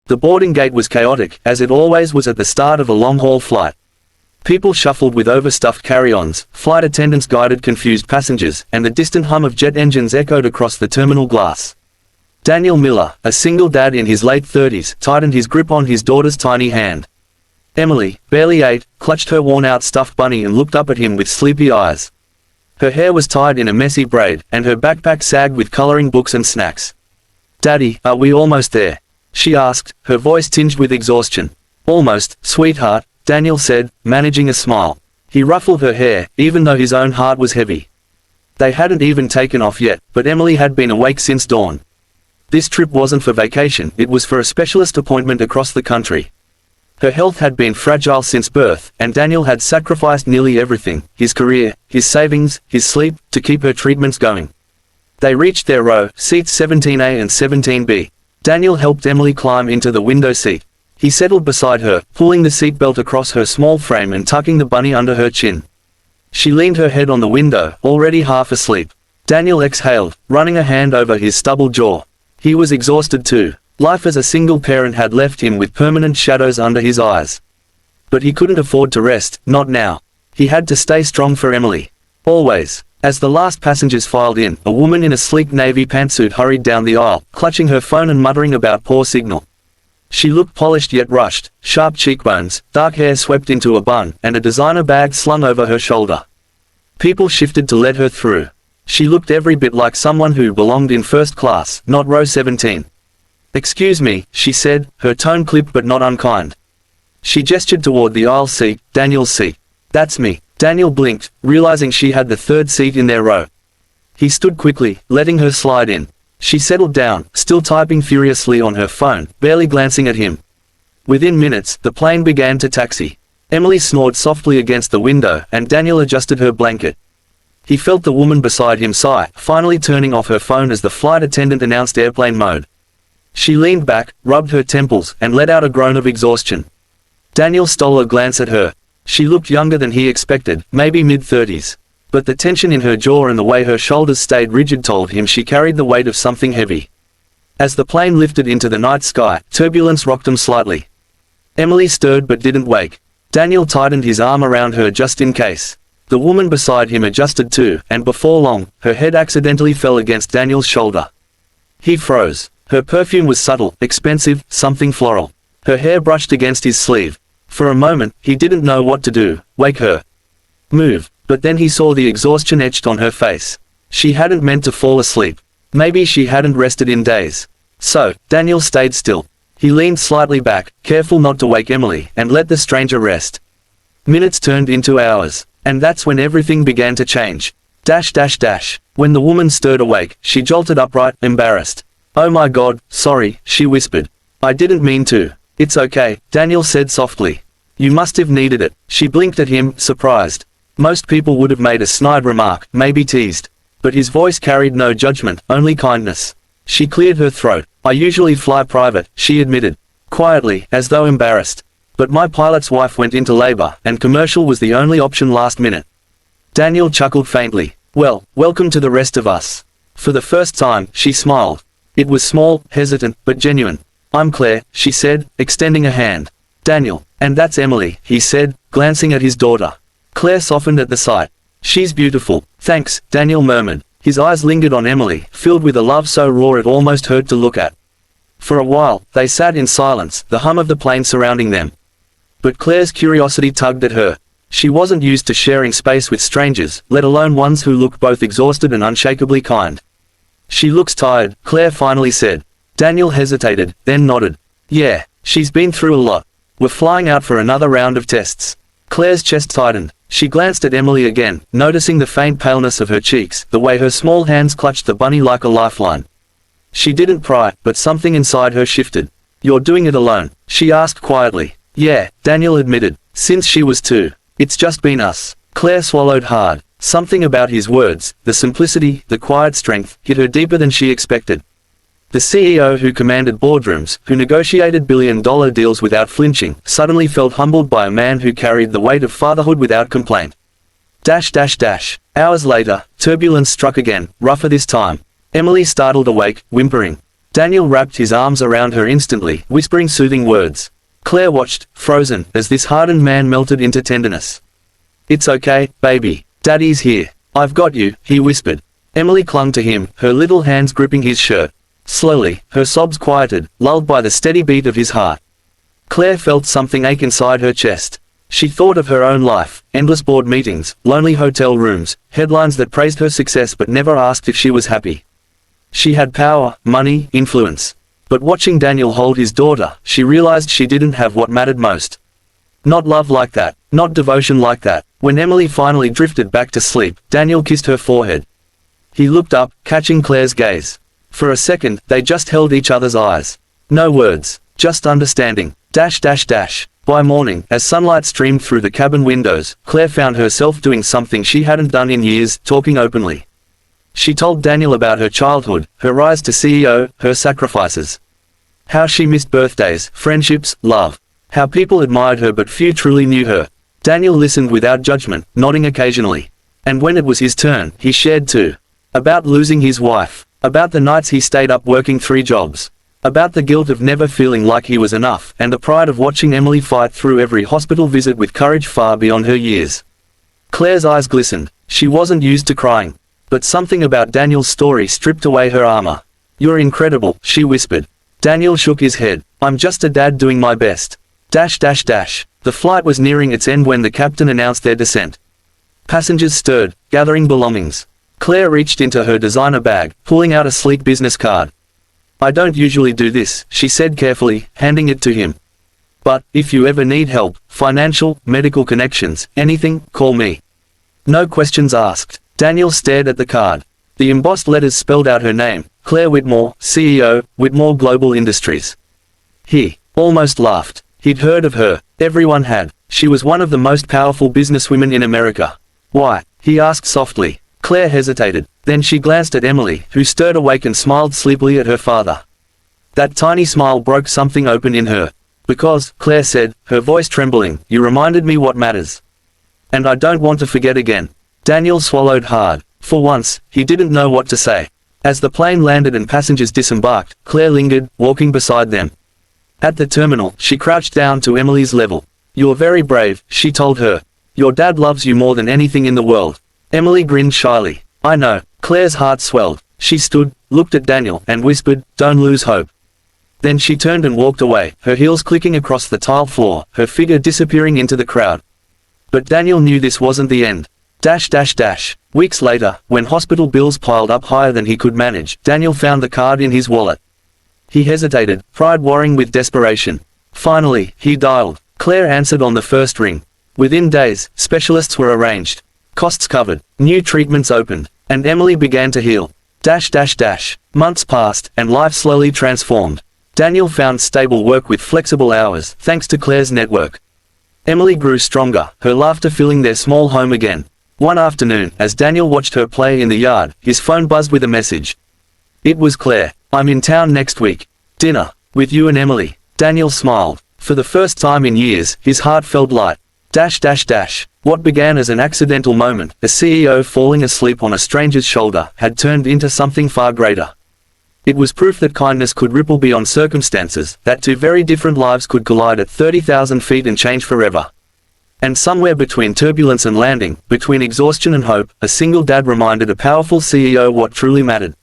The boarding gate was chaotic, as it always was at the start of a long-haul flight. People shuffled with overstuffed carry-ons, flight attendants guided confused passengers, and the distant hum of jet engines echoed across the terminal glass. Daniel Miller, a single dad in his late 30s, tightened his grip on his daughter's tiny hand. Emily, barely 8, clutched her worn-out stuffed bunny and looked up at him with sleepy eyes. Her hair was tied in a messy braid, and her backpack sagged with coloring books and snacks. "Daddy, are we almost there?" she asked, her voice tinged with exhaustion. "Almost, sweetheart," Daniel said, managing a smile. He ruffled her hair, even though his own heart was heavy. They hadn't even taken off yet, but Emily had been awake since dawn. This trip wasn't for vacation, it was for a specialist appointment across the country. Her health had been fragile since birth, and Daniel had sacrificed nearly everything, his career, his savings, his sleep, to keep her treatments going. They reached their row, seats 17A and 17B. Daniel helped Emily climb into the window seat. He settled beside her, pulling the seatbelt across her small frame and tucking the bunny under her chin. She leaned her head on the window, already half asleep. Daniel exhaled, running a hand over his stubbled jaw. He was exhausted too. Life as a single parent had left him with permanent shadows under his eyes. But he couldn't afford to rest, not now. He had to stay strong for Emily. Always. As the last passengers filed in, a woman in a sleek navy pantsuit hurried down the aisle, clutching her phone and muttering about poor signal. She looked polished yet rushed, sharp cheekbones, dark hair swept into a bun, and a designer bag slung over her shoulder. People shifted to let her through. She looked every bit like someone who belonged in first class, not row 17. "Excuse me," she said, her tone clipped but not unkind. She gestured toward the aisle seat, Daniel's seat. "That's me." Daniel blinked, realizing she had the third seat in their row. He stood quickly, letting her slide in. She settled down, still typing furiously on her phone, barely glancing at him. Within minutes, the plane began to taxi. Emily snored softly against the window, and Daniel adjusted her blanket. He felt the woman beside him sigh, finally turning off her phone as the flight attendant announced airplane mode. She leaned back, rubbed her temples, and let out a groan of exhaustion. Daniel stole a glance at her. She looked younger than he expected, maybe mid-30s. But the tension in her jaw and the way her shoulders stayed rigid told him she carried the weight of something heavy. As the plane lifted into the night sky, turbulence rocked them slightly. Emily stirred but didn't wake. Daniel tightened his arm around her just in case. The woman beside him adjusted too, and before long, her head accidentally fell against Daniel's shoulder. He froze. Her perfume was subtle, expensive, something floral. Her hair brushed against his sleeve. For a moment, he didn't know what to do, wake her. Move. But then he saw the exhaustion etched on her face. She hadn't meant to fall asleep. Maybe she hadn't rested in days. So, Daniel stayed still. He leaned slightly back, careful not to wake Emily, and let the stranger rest. Minutes turned into hours. And that's when everything began to change. When the woman stirred awake, she jolted upright, embarrassed. "Oh my God, sorry," she whispered. "I didn't mean to." "It's okay," Daniel said softly. "You must have needed it." She blinked at him, surprised. Most people would have made a snide remark, maybe teased. But his voice carried no judgment, only kindness. She cleared her throat. "I usually fly private," she admitted. Quietly, as though embarrassed. "But my pilot's wife went into labor, and commercial was the only option last minute." Daniel chuckled faintly. "Well, welcome to the rest of us." For the first time, she smiled. It was small, hesitant, but genuine. "I'm Claire," she said, extending a hand. "Daniel. And that's Emily," he said, glancing at his daughter. Claire softened at the sight. "She's beautiful." "Thanks," Daniel murmured. His eyes lingered on Emily, filled with a love so raw it almost hurt to look at. For a while, they sat in silence, the hum of the plane surrounding them. But Claire's curiosity tugged at her. She wasn't used to sharing space with strangers, let alone ones who looked both exhausted and unshakably kind. "She looks tired," Claire finally said. Daniel hesitated, then nodded. "Yeah, she's been through a lot. We're flying out for another round of tests." Claire's chest tightened. She glanced at Emily again, noticing the faint paleness of her cheeks, the way her small hands clutched the bunny like a lifeline. She didn't pry, but something inside her shifted. "You're doing it alone?" she asked quietly. "Yeah," Daniel admitted. "Since she was 2. It's just been us." Claire swallowed hard. Something about his words, the simplicity, the quiet strength, hit her deeper than she expected. The CEO who commanded boardrooms, who negotiated billion-dollar deals without flinching, suddenly felt humbled by a man who carried the weight of fatherhood without complaint. Hours later, turbulence struck again, rougher this time. Emily startled awake, whimpering. Daniel wrapped his arms around her instantly, whispering soothing words. Claire watched, frozen, as this hardened man melted into tenderness. "It's okay, baby. Daddy's here. I've got you," he whispered. Emily clung to him, her little hands gripping his shirt. Slowly, her sobs quieted, lulled by the steady beat of his heart. Claire felt something ache inside her chest. She thought of her own life, endless board meetings, lonely hotel rooms, headlines that praised her success but never asked if she was happy. She had power, money, influence. But watching Daniel hold his daughter, she realized she didn't have what mattered most. Not love like that, not devotion like that. When Emily finally drifted back to sleep, Daniel kissed her forehead. He looked up, catching Claire's gaze. For a second, they just held each other's eyes. No words, just understanding. By morning, as sunlight streamed through the cabin windows, Claire found herself doing something she hadn't done in years, talking openly. She told Daniel about her childhood, her rise to CEO, her sacrifices. How she missed birthdays, friendships, love. How people admired her but few truly knew her. Daniel listened without judgment, nodding occasionally. And when it was his turn, he shared too. About losing his wife. About the nights he stayed up working 3 jobs. About the guilt of never feeling like he was enough, and the pride of watching Emily fight through every hospital visit with courage far beyond her years. Claire's eyes glistened. She wasn't used to crying. But something about Daniel's story stripped away her armor. "You're incredible," she whispered. Daniel shook his head. "I'm just a dad doing my best." The flight was nearing its end when the captain announced their descent. Passengers stirred, gathering belongings. Claire reached into her designer bag, pulling out a sleek business card. "I don't usually do this," she said carefully, handing it to him. "But, if you ever need help, financial, medical connections, anything, call me." No questions asked. Daniel stared at the card. The embossed letters spelled out her name, Claire Whitmore, CEO, Whitmore Global Industries. He almost laughed. He'd heard of her. Everyone had. She was one of the most powerful businesswomen in America. "Why?" he asked softly. Claire hesitated. Then she glanced at Emily, who stirred awake and smiled sleepily at her father. That tiny smile broke something open in her. "Because," Claire said, her voice trembling, "you reminded me what matters. And I don't want to forget again." Daniel swallowed hard. For once, he didn't know what to say. As the plane landed and passengers disembarked, Claire lingered, walking beside them. At the terminal, she crouched down to Emily's level. "You're very brave," she told her. "Your dad loves you more than anything in the world." Emily grinned shyly. "I know." Claire's heart swelled. She stood, looked at Daniel, and whispered, "Don't lose hope." Then she turned and walked away, her heels clicking across the tile floor, her figure disappearing into the crowd. But Daniel knew this wasn't the end. Weeks later, when hospital bills piled up higher than he could manage, Daniel found the card in his wallet. He hesitated, pride warring with desperation. Finally, he dialed. Claire answered on the first ring. Within days, specialists were arranged. Costs covered. New treatments opened. And Emily began to heal. Months passed, and life slowly transformed. Daniel found stable work with flexible hours, thanks to Claire's network. Emily grew stronger, her laughter filling their small home again. One afternoon, as Daniel watched her play in the yard, his phone buzzed with a message. It was Claire. "I'm in town next week. Dinner. With you and Emily." Daniel smiled. For the first time in years, his heart felt light. What began as an accidental moment, a CEO falling asleep on a stranger's shoulder, had turned into something far greater. It was proof that kindness could ripple beyond circumstances, that 2 very different lives could collide at 30,000 feet and change forever. And somewhere between turbulence and landing, between exhaustion and hope, a single dad reminded a powerful CEO what truly mattered.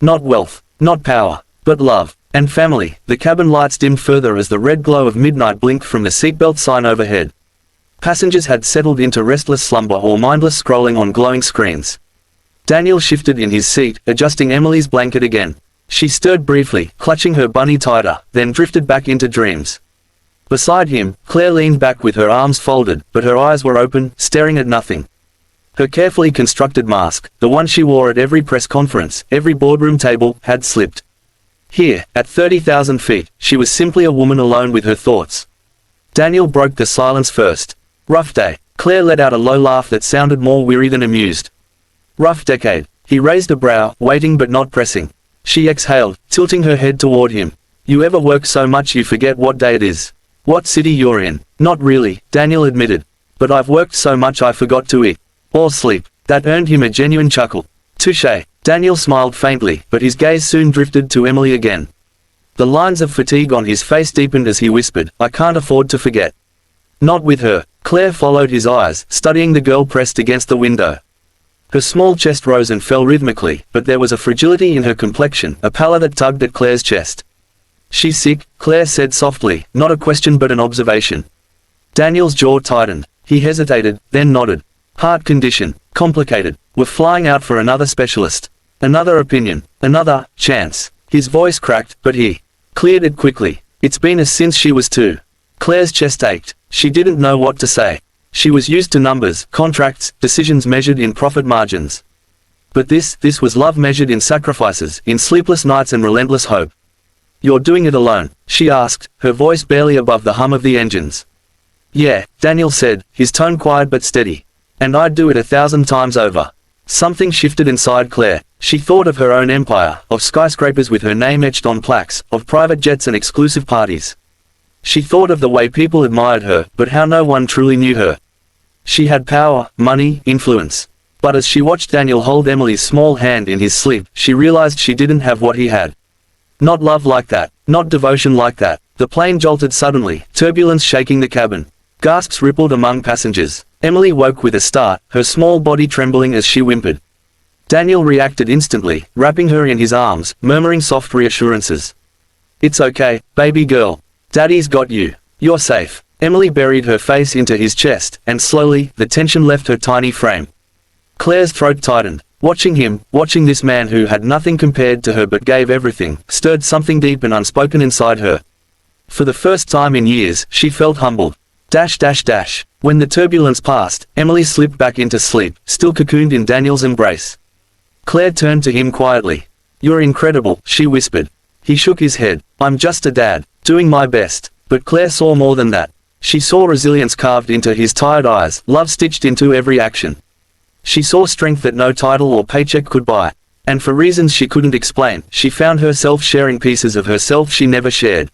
Not wealth, not power, but love and family. The cabin lights dimmed further as the red glow of midnight blinked from the seatbelt sign overhead. Passengers had settled into restless slumber or mindless scrolling on glowing screens. Daniel shifted in his seat, adjusting Emily's blanket again. She stirred briefly, clutching her bunny tighter, then drifted back into dreams. Beside him, Claire leaned back with her arms folded, but her eyes were open, staring at nothing. Her carefully constructed mask, the one she wore at every press conference, every boardroom table, had slipped. Here, at 30,000 feet, she was simply a woman alone with her thoughts. Daniel broke the silence first. "Rough day." Claire let out a low laugh that sounded more weary than amused. "Rough decade." He raised a brow, waiting but not pressing. She exhaled, tilting her head toward him. "You ever work so much you forget what day it is? What city you're in?" "Not really," Daniel admitted. "But I've worked so much I forgot to eat. Or sleep." That earned him a genuine chuckle. "Touché." Daniel smiled faintly, but his gaze soon drifted to Emily again. The lines of fatigue on his face deepened as he whispered, "I can't afford to forget." "Not with her." Claire followed his eyes, studying the girl pressed against the window. Her small chest rose and fell rhythmically, but there was a fragility in her complexion, a pallor that tugged at Claire's chest. "She's sick," Claire said softly, not a question but an observation. Daniel's jaw tightened. He hesitated, then nodded. "Heart condition. Complicated. We're flying out for another specialist. Another opinion. Another chance." His voice cracked, but he cleared it quickly. "It's been since she was 2. Claire's chest ached. She didn't know what to say. She was used to numbers, contracts, decisions measured in profit margins. But this was love measured in sacrifices, in sleepless nights and relentless hope. "You're doing it alone?" she asked, her voice barely above the hum of the engines. "Yeah," Daniel said, his tone quiet but steady. "And I'd do it 1,000 times over." Something shifted inside Claire. She thought of her own empire, of skyscrapers with her name etched on plaques, of private jets and exclusive parties. She thought of the way people admired her, but how no one truly knew her. She had power, money, influence. But as she watched Daniel hold Emily's small hand in his sleep, she realized she didn't have what he had. Not love like that, not devotion like that. The plane jolted suddenly, turbulence shaking the cabin. Gasps rippled among passengers. Emily woke with a start, her small body trembling as she whimpered. Daniel reacted instantly, wrapping her in his arms, murmuring soft reassurances. "It's okay, baby girl. Daddy's got you. You're safe." Emily buried her face into his chest, and slowly, the tension left her tiny frame. Claire's throat tightened. Watching him, watching this man who had nothing compared to her but gave everything, stirred something deep and unspoken inside her. For the first time in years, she felt humbled. When the turbulence passed, Emily slipped back into sleep, still cocooned in Daniel's embrace. Claire turned to him quietly. "You're incredible," she whispered. He shook his head. "I'm just a dad, doing my best." But Claire saw more than that. She saw resilience carved into his tired eyes, love stitched into every action. She saw strength that no title or paycheck could buy. And for reasons she couldn't explain, she found herself sharing pieces of herself she never shared.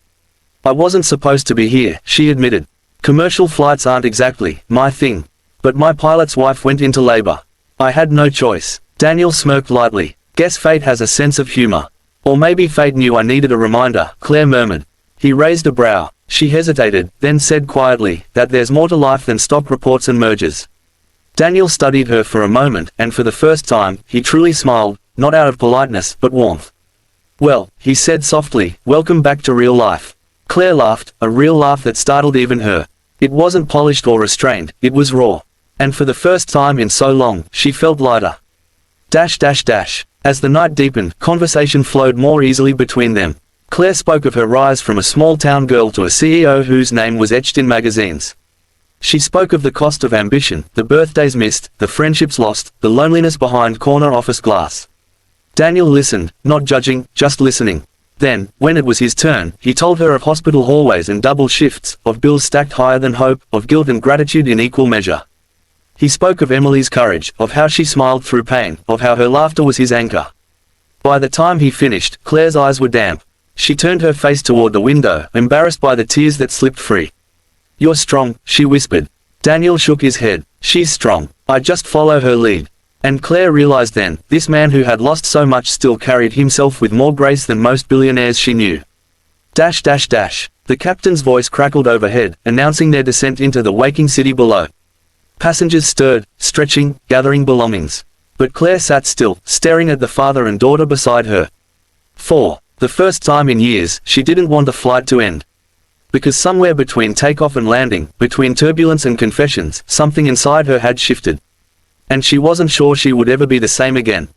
"I wasn't supposed to be here," she admitted. "Commercial flights aren't exactly my thing. But my pilot's wife went into labor. I had no choice." Daniel smirked lightly. "Guess fate has a sense of humor. Or maybe fate knew I needed a reminder," Claire murmured. He raised a brow. She hesitated, then said quietly, "That there's more to life than stock reports and mergers." Daniel studied her for a moment, and for the first time, he truly smiled, not out of politeness, but warmth. "Well," he said softly, "welcome back to real life." Claire laughed, a real laugh that startled even her. It wasn't polished or restrained, it was raw. And for the first time in so long, she felt lighter. As the night deepened, conversation flowed more easily between them. Claire spoke of her rise from a small-town girl to a CEO whose name was etched in magazines. She spoke of the cost of ambition, the birthdays missed, the friendships lost, the loneliness behind corner office glass. Daniel listened, not judging, just listening. Then, when it was his turn, he told her of hospital hallways and double shifts, of bills stacked higher than hope, of guilt and gratitude in equal measure. He spoke of Emily's courage, of how she smiled through pain, of how her laughter was his anchor. By the time he finished, Claire's eyes were damp. She turned her face toward the window, embarrassed by the tears that slipped free. "You're strong," she whispered. Daniel shook his head. "She's strong. I just follow her lead." And Claire realized then, this man who had lost so much still carried himself with more grace than most billionaires she knew. The captain's voice crackled overhead, announcing their descent into the waking city below. Passengers stirred, stretching, gathering belongings. But Claire sat still, staring at the father and daughter beside her. For the first time in years, she didn't want the flight to end. Because somewhere between takeoff and landing, between turbulence and confessions, something inside her had shifted. And she wasn't sure she would ever be the same again.